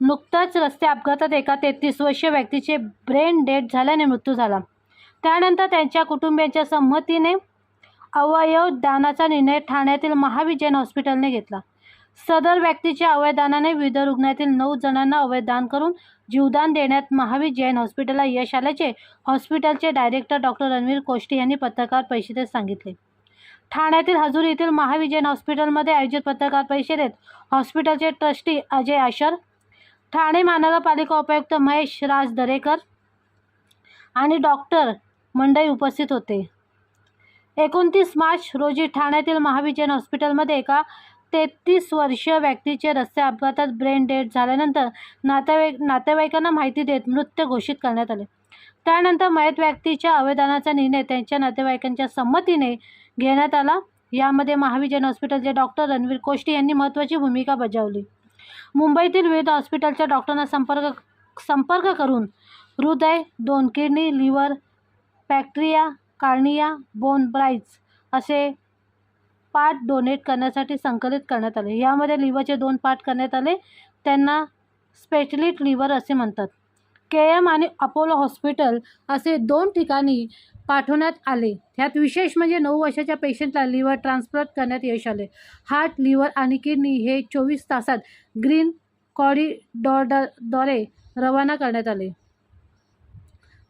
नुकताच रस्ते अपघातात एका 33 वर्षीय व्यक्तीचे ब्रेन डेड झाल्याने मृत्यू झाला। त्यानंतर त्यांच्या कुटुंबियांच्या संमतीने अवयव दानाचा निर्णय ठाण्यातील महावीर जैन हॉस्पिटलने घेतला। सदर व्यक्तीच्या अवयवदानाने विविध रुग्णातील 9 जणांना अवयवदान करून जीवदान देण्यात महावीर जैन हॉस्पिटलला यश आल्याचे हॉस्पिटलचे डायरेक्टर डॉक्टर रणवीर कोष्टी यांनी पत्रकार परिषदेत सांगितले। ठाण्यातील हजुरी येथील महावीर जैन हॉस्पिटलमध्ये आयोजित पत्रकार परिषदेत हॉस्पिटलचे ट्रस्टी अजय आशर, ठाणे महानगरपालिका उपायुक्त महेश राज दरेकर आणि डॉक्टर मंडळी उपस्थित होते। 29 मार्च रोजी ठाण्यातील महावीर जैन हॉस्पिटलमध्ये एका 33 वर्षीय व्यक्तीचे रस्ते अपघातात ब्रेन डेड झाल्यानंतर नातेवाईकांना माहिती देत मृत घोषित करण्यात आले। त्यानंतर मयत व्यक्तीच्या अवयवदानाचा निर्णय त्यांच्या नातेवाईकांच्या संमतीने घेण्यात आला। यामध्ये महावीर जैन हॉस्पिटलचे डॉक्टर रणवीर कोष्टी यांनी महत्त्वाची भूमिका बजावली। मुंबईतील विविध हॉस्पिटलच्या डॉक्टरांना संपर्क करून हृदय, 2 किडनी, लिव्हर, पॅक्ट्रिया, कार्निया, बोन ब्राइट्स असे पार्ट डोनेट करण्यासाठी संकलित करण्यात आले। यामध्ये लिव्हरचे 2 पार्ट करण्यात आले, त्यांना स्पेशलिस्ट लिव्हर असे म्हणतात। KM आणि अपोलो हॉस्पिटल असे 2 ठिकाणी पाठवण्यात आले। त्यात विशेष म्हणजे 9 वर्षाच्या पेशंटला लिव्हर ट्रान्सप्लांट करण्यात यश आले। हार्ट, लिव्हर आणि किडनी हे 24 तासात ग्रीन कॉरिडॉरद्वारे रवाना करण्यात आले।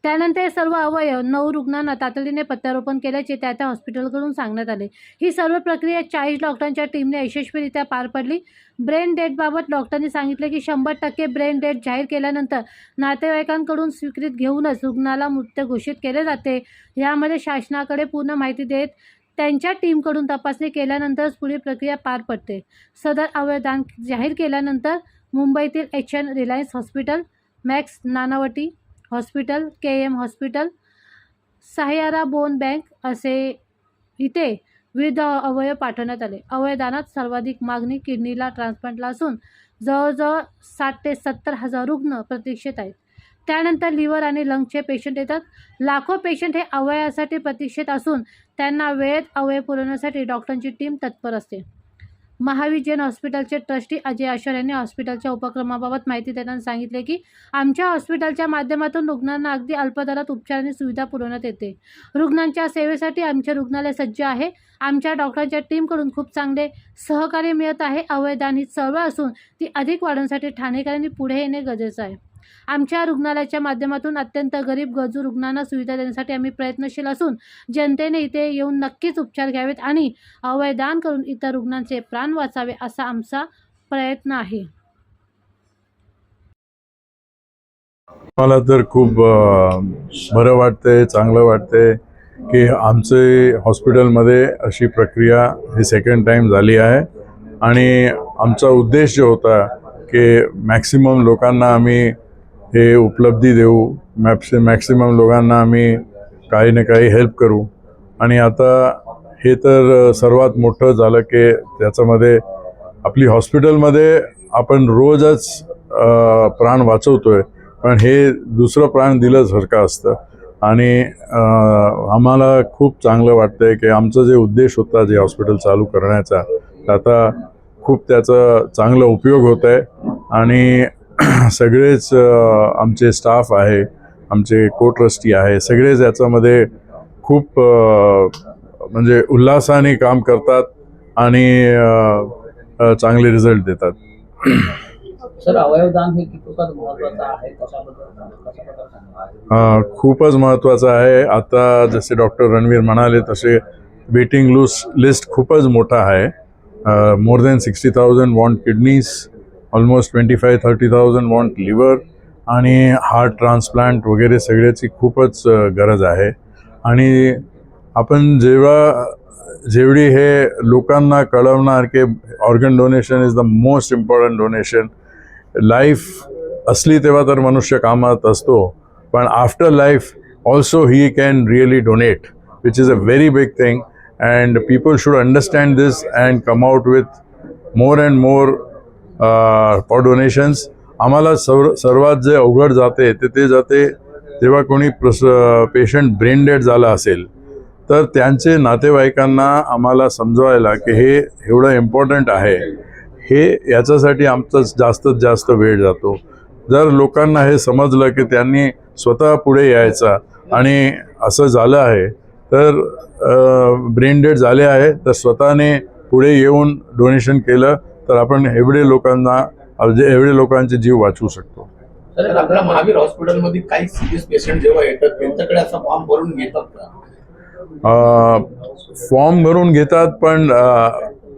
त्यानंतर हे सर्व अवयव 9 रुग्णांना तातडीने प्रत्यारोपण केल्याचे त्या हॉस्पिटलकडून सांगण्यात आले। ही सर्व प्रक्रिया 40 डॉक्टरांच्या टीमने यशस्वीरित्या पार पडली। ब्रेन डेडबाबत डॉक्टरांनी सांगितले की 100% ब्रेन डेड जाहीर केल्यानंतर नातेवाईकांकडून स्वीकृती घेऊनच रुग्णाला मृत घोषित केले जाते। यामध्ये शासनाकडे पूर्ण माहिती देत त्यांच्या टीमकडून तपासणी केल्यानंतरच पुढील प्रक्रिया पार पडते। सदर अवयवदान जाहीर केल्यानंतर मुंबईतील HN Reliance hospital, Max Nanavati hospital, KM hospital, Sahara bone bank असे इथे विविध अवयव पाठवण्यात आले। अवयवदानात सर्वाधिक मागणी किडनीला ट्रान्सप्लांटला असून जवळजवळ 60 ते 70 हजार रुग्ण प्रतीक्षेत आहेत। त्यानंतर लिव्हर आणि लंग्सचे पेशंट येतात। लाखो पेशंट हे अवयवासाठी प्रतीक्षेत असून त्यांना वेळेत अवयव पुरवण्यासाठी डॉक्टरांची टीम तत्पर असते। महावीर जैन हॉस्पिटलचे ट्रस्टी अजय आशर यांनी हॉस्पिटलच्या उपक्रमाबाबत माहिती देताना सांगितले की आमच्या हॉस्पिटलच्या माध्यमातून रुग्णांना अगदी अल्प दरात उपचार आणि सुविधा पुरवण्यात येते। रुग्णांच्या सेवेसाठी आमचे रुग्णालय सज्ज आहे। आमच्या डॉक्टरांच्या टीमकडून खूप चांगले सहकार्य मिळत आहे। अवयवदान ही चळवळ असून ती अधिक वाढवण्यासाठी ठाणेकरांनी पुढे येणे गरजेचे आहे। आमच्या रुग्णालयाच्या माध्यमातून अत्यंत गरीब गरजू रुग्णांना सुविधा देण्यासाठी आम्ही प्रयत्नशील असून जनतेने इथे येऊन नक्कीच उपचार घ्यावेत आणि अवयवदान करून इतर रुग्णांचे प्राण वाचावे असा आमचा प्रयत्न आहे। मला तर खूप बरं वाटतंय, चांगलं वाटतंय की आमचे हॉस्पिटलमध्ये अशी प्रक्रिया ही सेकंड टाइम झाली आहे आणि आमचा उद्देश जो होता की मॅक्सिमम लोकांना आम्ही हे उपलब्धी देऊ, मॅक्सिमम लोकांना आम्ही काही ना काही हेल्प करू आणि आता हे तर सर्वात मोठं झालं की त्याच्यामध्ये आपली हॉस्पिटलमध्ये आपण रोजच प्राण वाचवतोय, पण हे दुसरं प्राण दिल्यासारखं असतं आणि आम्हाला खूप चांगलं वाटतंय की आमचा जे उद्देश होता जे हॉस्पिटल चालू करण्याचा आता खूप त्याचा चांगला उपयोग होत आहे आणि सगळेच आमचे स्टाफ आहे, आमचे को ट्रस्टी आहे, सगळेच याच्यामध्ये खूप म्हणजे उल्हासाने काम करतात आणि चांगले रिझल्ट देतात। सर, अवयवदान हे कितपत महत्त्वाचं आहे, कशाबद्दल? खूपच महत्त्वाचं आहे। आता जसे डॉक्टर रणवीर म्हणाले तसे वेटिंग लिस्ट खूपच मोठा आहे। More than 60,000 want kidneys, almost 25-30,000 want liver आणि हार्ट ट्रान्सप्लांट वगैरे सगळ्याची खूपच गरज आहे आणि आपण जेवढी हे लोकांना कळवणार की organ donation is the most important donation. Life असली तेव्हा तर मनुष्य कामात असतो, पण after life also he can really donate, which is a very big thing and people should understand this and come out with more and more for donations. आम्हाला सर्वात जे अवघड जाते ते जाते जेव्हा कोणी पेशंट ब्रेन डेड झाला असेल तर त्यांचे नातेवाईकांना आम्हाला समजवायला की हे एवढं इम्पॉर्टंट आहे हे याच्यासाठी आमचा जास्तीत जास्त वेळ जातो. जर लोकांना हे समजलं की त्यांनी स्वतः पुढे यायचं आणि असं झालं आहे तर ब्रेन डेड झाले आहे तर स्वतःने पुढे येऊन डोनेशन केलं तर आपण एवढे लोकांचे जीव वाचवू शकतो. सर आपल्या महावीर हॉस्पिटलमध्ये काही सिरियस पेशंट जेव्हा येतात त्यांच्याकडे असा फॉर्म भरून घेतात का? फॉर्म भरून घेतात पण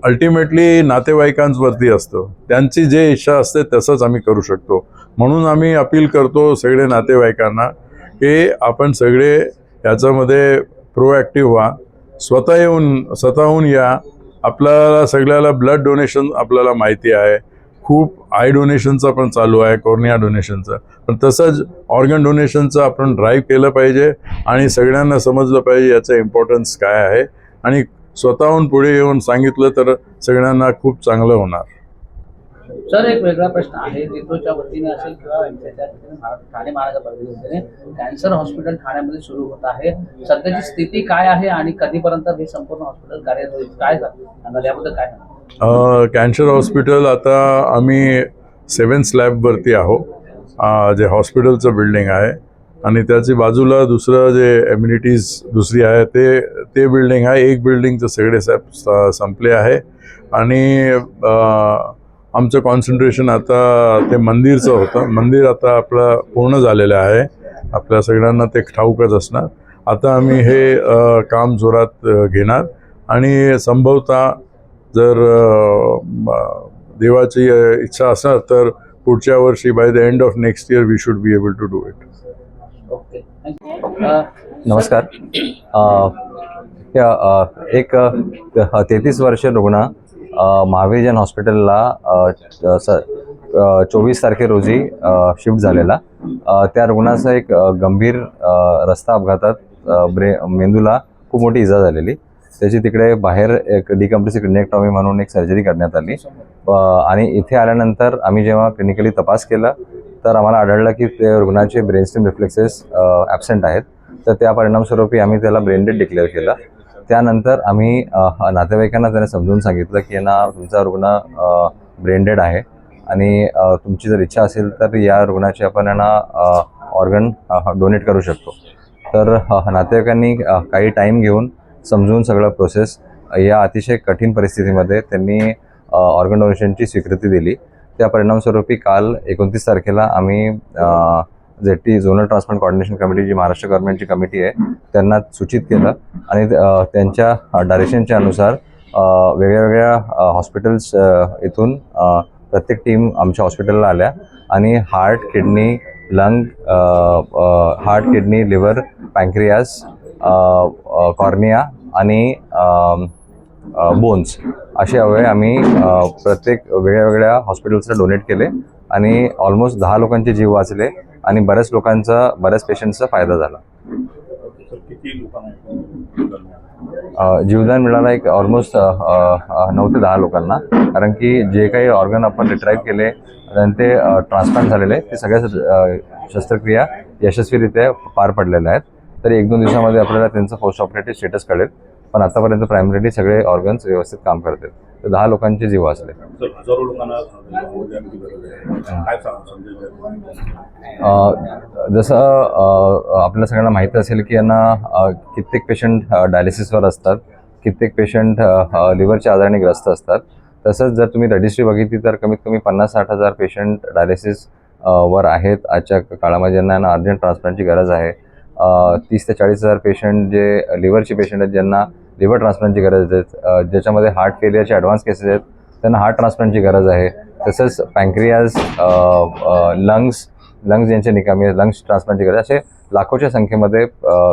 अल्टिमेटली नातेवाईकांवरती असतं. त्यांची जे इच्छा असते तसंच आम्ही करू शकतो. म्हणून आम्ही अपील करतो सगळे नातेवाईकांना की आपण सगळे याच्यामध्ये प्रोॲक्टिव्ह व्हा, स्वतःहून या. आपल्याला सगळ्याला ब्लड डोनेशन आपल्याला माहिती आहे, खूप आय डोनेशनचं पण चालू आहे, कॉर्निया डोनेशनचं, पण तसंच ऑर्गन डोनेशनचं आपण ड्राईव्ह केलं पाहिजे आणि सगळ्यांना समजलं पाहिजे याचं इम्पॉर्टन्स काय आहे आणि स्वतःहून पुढे येऊन सांगितलं तर सगळ्यांना खूप चांगलं होणार. सर एक वेगळा प्रश्न आहे, जितोच्या वतीने असेल किंवा त्याच्या वतीने ठाणे महानगरपालिकेच्या वतीने कॅन्सर हॉस्पिटल ठाण्यामध्ये सुरू होत आहे. सध्याची स्थिती काय आहे आणि कधीपर्यंत हे संपूर्ण हॉस्पिटल कार्यरत होईल, काय सांगाल याबद्दल काय सांगाल? कॅन्सर हॉस्पिटल आता आम्ही 7th स्लॅबवरती आहोत, जे हॉस्पिटलचं बिल्डिंग आहे आणि त्याची बाजूला दुसरं जे एम्युनिटीज दुसरी आहे ते बिल्डिंग आहे. एक बिल्डिंगचं सगळे संपले आहे आणि आमचं कॉन्सन्ट्रेशन आता ते मंदिरचं होतं. मंदिर आता आपलं पूर्ण झालेलं आहे, आपल्या सगळ्यांना ते ठाऊकच असणार. आता आम्ही हे काम जोरात घेणार आणि संभवतः जर देवाची इच्छा असणार तर पुढच्या वर्षी by the end of next year we should be able to do it. Okay, नमस्कार. एक 33 वर्ष रुग्ण महावीर जन हॉस्पिटलला 24 तारखे रोजी शिफ्ट झालेला. त्या रुग्णाचा एक गंभीर रस्ता अपघातात मेंदूला खूप मोठी इजा झालेली. त्याची तिकडे बाहेर एक डिकम्प्रेसिव्ह क्रिनेक्टॉमी म्हणून एक सर्जरी करण्यात आली आणि इथे आल्यानंतर आम्ही जेव्हा क्लिनिकली तपास केला तर आम्हाला आढळलं की ते रुग्णाचे ब्रेनस्टेम रिफ्लेक्सेस ॲब्सेंट आहेत. तर त्या परिणामस्वरूपी आम्ही त्याला ब्रेन डेड डिक्लेअर केला. त्यानंतर आम्ही नातेवाईकांना त्याने समजून सांगितलं की तुमचा रुग्ण ब्रेन डेड आहे आणि तुमची जर इच्छा असेल तर या रुग्णाची आपण ऑर्गन डोनेट करू शकतो. तर नातेवाईकांनी काही टाईम घेऊन समजून सगळं प्रोसेस या अतिशय कठीण परिस्थितीमध्ये त्यांनी ऑर्गन डोनेशनची स्वीकृती दिली. त्या परिणामस्वरूपी काल 29 तारखेला आम्ही ZT zonal transplant coordination committee, जी महाराष्ट्र गव्हर्नमेंटची कमिटी आहे, त्यांना सूचित केलं आणि त्यांच्या डायरेक्शनच्या अनुसार वेगळ्या हॉस्पिटल्स इथून प्रत्येक टीम आमच्या हॉस्पिटलला आल्या आणि हार्ट, किडनी, लिव्हर, पँक्रियास, कॉर्निया आणि बोन्स असे अवयव आम्ही प्रत्येक वेगळ्या हॉस्पिटल्सला डोनेट केले आणि ऑलमोस्ट 10 लोकांचे जीव वाचले आणि बऱ्याच पेशंट्सचा फायदा झाला. जीवदान मिळाला एक ऑलमोस्ट 9 ते 10 लोकांना, कारण की जे काही ऑर्गन आपण रिट्राईव्ह केले आणि ते ट्रान्सप्लांट झालेले ते सगळ्या शस्त्रक्रिया यशस्वीरित्या पार पडलेल्या आहेत. तरी 1-2 दिवसामध्ये आपल्याला त्यांचं पोस्ट ऑपरेटिव्ह स्टेटस कळेल, पण आतापर्यंत प्रायमरीली सगळे ऑर्गन्स व्यवस्थित काम करतात. तर 10 लोकांचे जीव वाचले. जसं आपल्या सगळ्यांना माहिती असेल की कित्येक पेशंट डायलिसिसवर असतात, कित्येक पेशंट लिव्हरच्या आजाराने ग्रस्त असतात. तसंच जर तुम्ही रजिस्ट्री बघितली तर कमीत कमी 50-60 हजार पेशंट डायलिसिस वर आहेत आजच्या काळामध्ये, ज्यांना अर्जंट ट्रान्सप्लांटची गरज आहे. 30 ते 40 हजार पेशंट जे लिव्हरचे पेशंट आहेत, ज्यांना लिव्हर ट्रान्सप्लांटची गरज आहे, ज्याच्यामध्ये हार्ट फेलियरचे ॲडव्हान्स केसेस आहेत, त्यांना हार्ट ट्रान्सप्लांटची गरज आहे. तसंच पँक्रियाज, लंग्स ज्यांचे निकामी आहेत, लंग्स ट्रान्सप्लांटची गरज, असे लाखोच्या संख्येमध्ये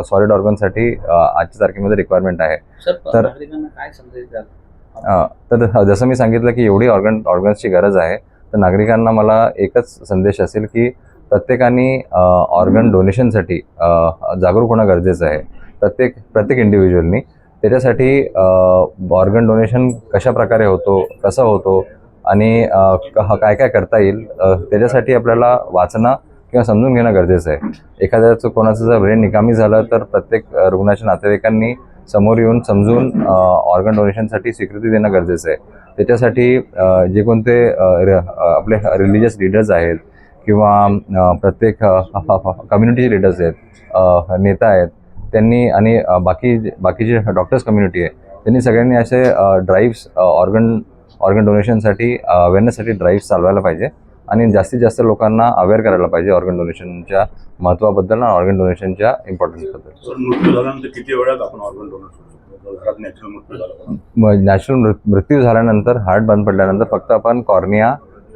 सॉलिड ऑर्गनसाठी आजच्या तारखेमध्ये रिक्वायरमेंट आहे. तर जसं मी सांगितलं की एवढी ऑर्गन्सची गरज आहे, तर नागरिकांना मला एकच संदेश असेल की प्रत्येकाने ऑर्गन डोनेशनसाठी जागरूक होणं गरजेचं आहे. प्रत्येक इंडिव्हिज्युअलनी त्याच्यासाठी ऑर्गन डोनेशन कशा प्रकारे होतो, कसं होतो आणि काय करता येईल, त्याच्यासाठी आपल्याला वाचणं किंवा समजून घेणं गरजेचं आहे. एखाद्याचं कोणाचं जर ब्रेन निकामी झालं तर प्रत्येक रुग्णाच्या नातेवाईकांनी समोर येऊन समजून ऑर्गन डोनेशनसाठी स्वीकृती देणं गरजेचं आहे. त्याच्यासाठी जे कोणते आपले रिलिजियस लीडर्स आहेत किंवा प्रत्येक कम्युनिटी लीडर्स आहेत, नेता आहेत, त्यांनी आणि बाकीचे डॉक्टर्स कम्युनिटी आहे, त्यांनी सगळ्यांनी असे ड्राईव्स ऑर्गन डोनेशनसाठी अवेअरनेससाठी ड्राईव्स चालवायला पाहिजे आणि जास्तीत जास्त लोकांना अवेअर करायला पाहिजे ऑर्गन डोनेशनच्या महत्त्वाबद्दल आणि ऑर्गन डोनेशनच्या इम्पॉर्टन्सबद्दल. सर, मृत्यू झाल्यानंतर किती वेळात आपण ऑर्गन डोनेट करू शकतो? घरात नॅचरल मृत्यू झाला, नॅचरल मृत्यू झाल्यानंतर, हार्ट बंद पडल्यानंतर फक्त आपण कॉर्निया,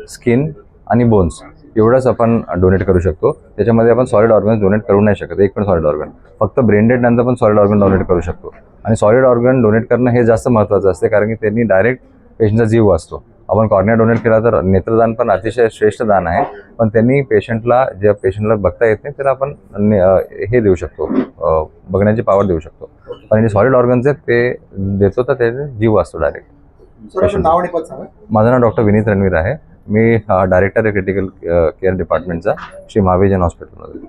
स्किन आणि बोन्स एवढंच आपण डोनेट करू शकतो. त्याच्यामध्ये आपण सॉलिड ऑर्गन्स डोनेट करू नाही शकत, एक पण सॉलिड ऑर्गन. फक्त ब्रेन डेड नंतर पण सॉलिड ऑर्गन डोनेट करू शकतो. आणि सॉलिड ऑर्गन डोनेट करणं हे जास्त महत्त्वाचं असते, कारण की त्यांनी डायरेक्ट पेशंटचा जीव वाचतो. आपण कॉर्निया डोनेट केला तर नेत्रदान पण अतिशय श्रेष्ठ दान आहे, पण त्यांनी ज्या पेशंटला बघता येत नाही त्याला आपण हे देऊ शकतो, बघण्याची पॉवर देऊ शकतो. पण जे सॉलिड ऑर्गन्स आहेत ते देतो तर त्याचे जीव वाचतो डायरेक्ट. माझं नाव डॉक्टर विनीत रणवीर आहे. मी डायरेक्टर आहे क्रिटिकल केअर डिपार्टमेंटचा श्री महावीर जन हॉस्पिटलमध्ये.